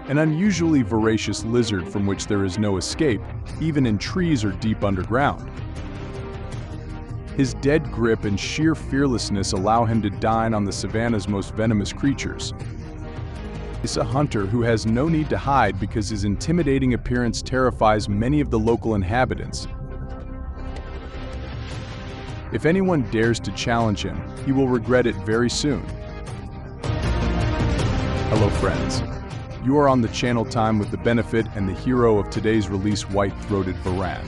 an unusually voracious lizard from which there is no escape, even in trees or deep underground. His dead grip and sheer fearlessness allow him to dine on the savanna's most venomous creatures. He's a hunter who has no need to hide because his intimidating appearance terrifies many of the local inhabitants. If anyone dares to challenge him, he will regret it very soon. Hello friends, you are on the channel Time with the Benefit and the hero of today's release, white-throated varan.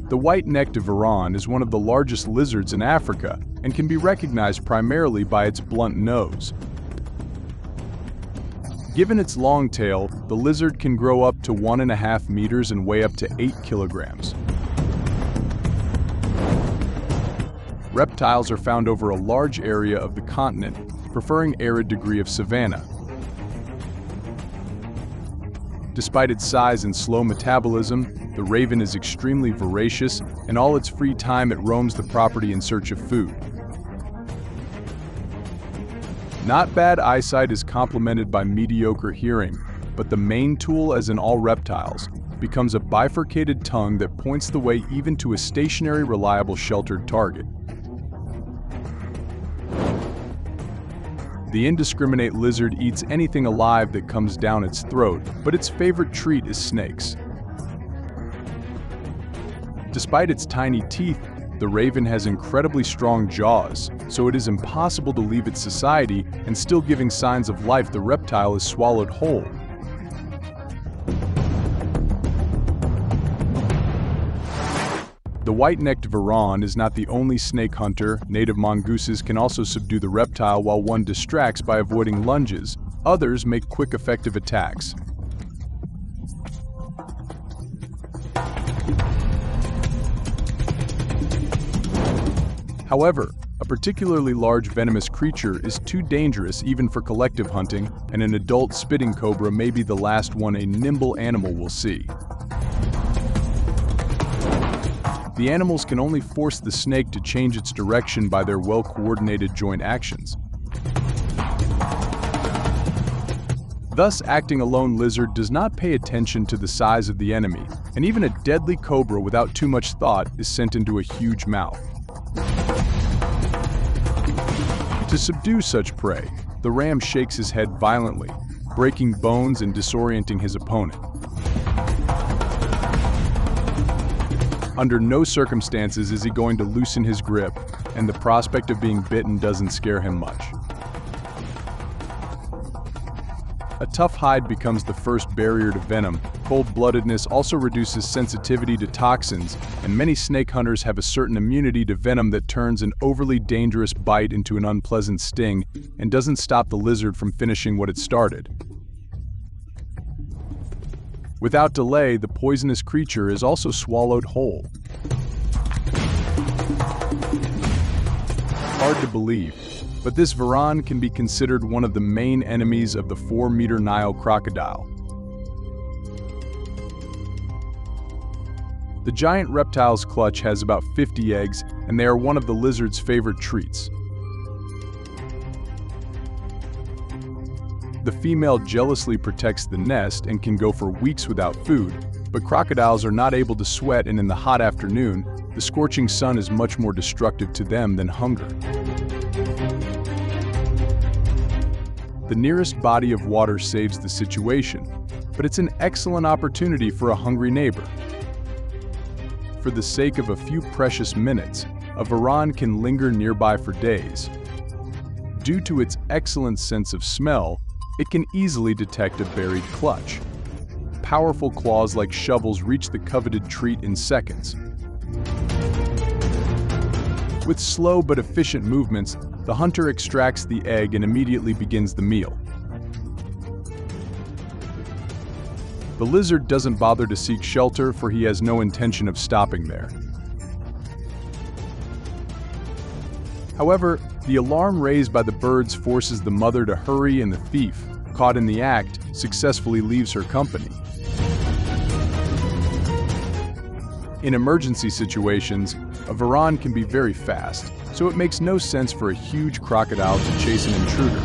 The white-necked varan is one of the largest lizards in Africa and can be recognized primarily by its blunt nose. Given its long tail, the lizard can grow up to 1.5 meters and weigh up to 8 kilograms. Reptiles are found over a large area of the continent, preferring arid degree of savanna. Despite its size and slow metabolism, the raven is extremely voracious, and all its free time it roams the property in search of food. Not bad eyesight is complemented by mediocre hearing, but the main tool, as in all reptiles, becomes a bifurcated tongue that points the way even to a stationary, reliable, sheltered target. The indiscriminate lizard eats anything alive that comes down its throat, but its favorite treat is snakes. Despite its tiny teeth, the raven has incredibly strong jaws, so it is impossible to leave its society, and still giving signs of life, the reptile is swallowed whole. The white-necked varan is not the only snake hunter. Native mongooses can also subdue the reptile while one distracts by avoiding lunges. Others make quick, effective attacks. However, a particularly large venomous creature is too dangerous even for collective hunting, and an adult spitting cobra may be the last one a nimble animal will see. The animals can only force the snake to change its direction by their well-coordinated joint actions. Thus, acting a lone lizard does not pay attention to the size of the enemy, and even a deadly cobra without too much thought is sent into a huge mouth. To subdue such prey, the ram shakes his head violently, breaking bones and disorienting his opponent. Under no circumstances is he going to loosen his grip, and the prospect of being bitten doesn't scare him much. A tough hide becomes the first barrier to venom. Cold-bloodedness also reduces sensitivity to toxins, and many snake hunters have a certain immunity to venom that turns an overly dangerous bite into an unpleasant sting and doesn't stop the lizard from finishing what it started. Without delay, the poisonous creature is also swallowed whole. Hard to believe, but this varan can be considered one of the main enemies of the 4-meter Nile crocodile. The giant reptile's clutch has about 50 eggs, and they are one of the lizard's favorite treats. The female jealously protects the nest and can go for weeks without food, but crocodiles are not able to sweat, and in the hot afternoon, the scorching sun is much more destructive to them than hunger. The nearest body of water saves the situation, but it's an excellent opportunity for a hungry neighbor. For the sake of a few precious minutes, a varan can linger nearby for days. Due to its excellent sense of smell, it can easily detect a buried clutch. Powerful claws like shovels reach the coveted treat in seconds. With slow but efficient movements, the hunter extracts the egg and immediately begins the meal. The lizard doesn't bother to seek shelter, for he has no intention of stopping there. However, the alarm raised by the birds forces the mother to hurry, and the thief, caught in the act, successfully leaves her company. In emergency situations, a varan can be very fast, so it makes no sense for a huge crocodile to chase an intruder.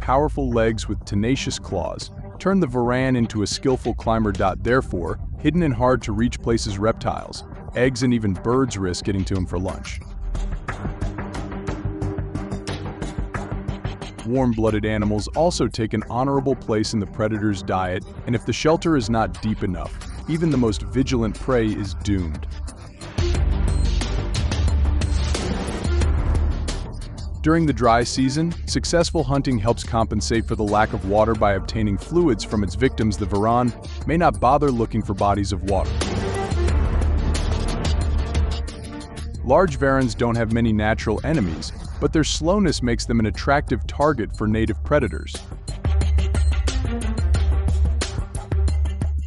powerful legs with tenacious claws turn the varan into a skillful climber. Therefore, hidden in hard-to-reach places reptiles, eggs, and even birds risk getting to him for lunch. Warm-blooded animals also take an honorable place in the predator's diet, and if the shelter is not deep enough, even the most vigilant prey is doomed. During the dry season, successful hunting helps compensate for the lack of water by obtaining fluids from its victims. The varan may not bother looking for bodies of water. Large varans don't have many natural enemies, but their slowness makes them an attractive target for native predators.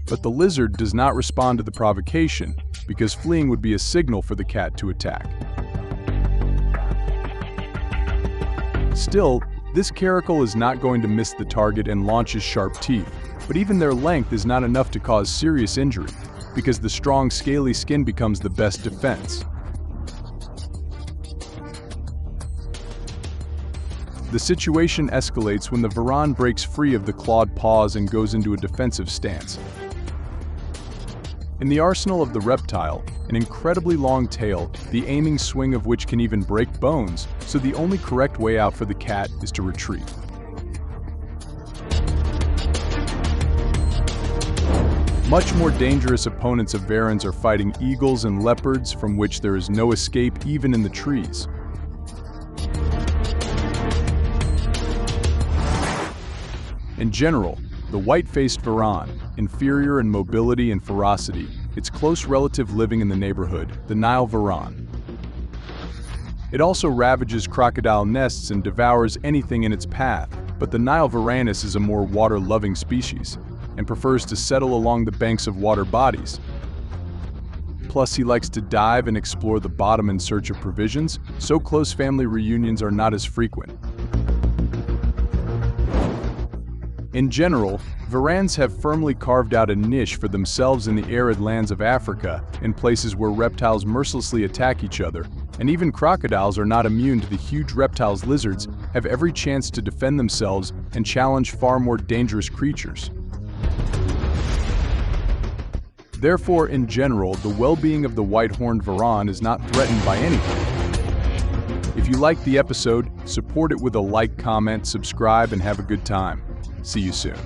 But the lizard does not respond to the provocation, because fleeing would be a signal for the cat to attack. Still, this caracal is not going to miss the target and launches sharp teeth, but even their length is not enough to cause serious injury, because the strong scaly skin becomes the best defense. The situation escalates when the varan breaks free of the clawed paws and goes into a defensive stance. In the arsenal of the reptile, an incredibly long tail, the aiming swing of which can even break bones, so the only correct way out for the cat is to retreat. Much more dangerous opponents of varans are fighting eagles and leopards, from which there is no escape even in the trees. In general, the white-faced varan, inferior in mobility and ferocity, its close relative living in the neighborhood, the Nile varan. It also ravages crocodile nests and devours anything in its path, but the Nile Varanus is a more water-loving species and prefers to settle along the banks of water bodies. Plus, he likes to dive and explore the bottom in search of provisions, so close family reunions are not as frequent. In general, varans have firmly carved out a niche for themselves in the arid lands of Africa, in places where reptiles mercilessly attack each other, and even crocodiles are not immune to the huge reptiles. Lizards have every chance to defend themselves and challenge far more dangerous creatures. Therefore, in general, the well-being of the white-horned varan is not threatened by anything. If you liked the episode, support it with a like, comment, subscribe, and have a good time. See you soon.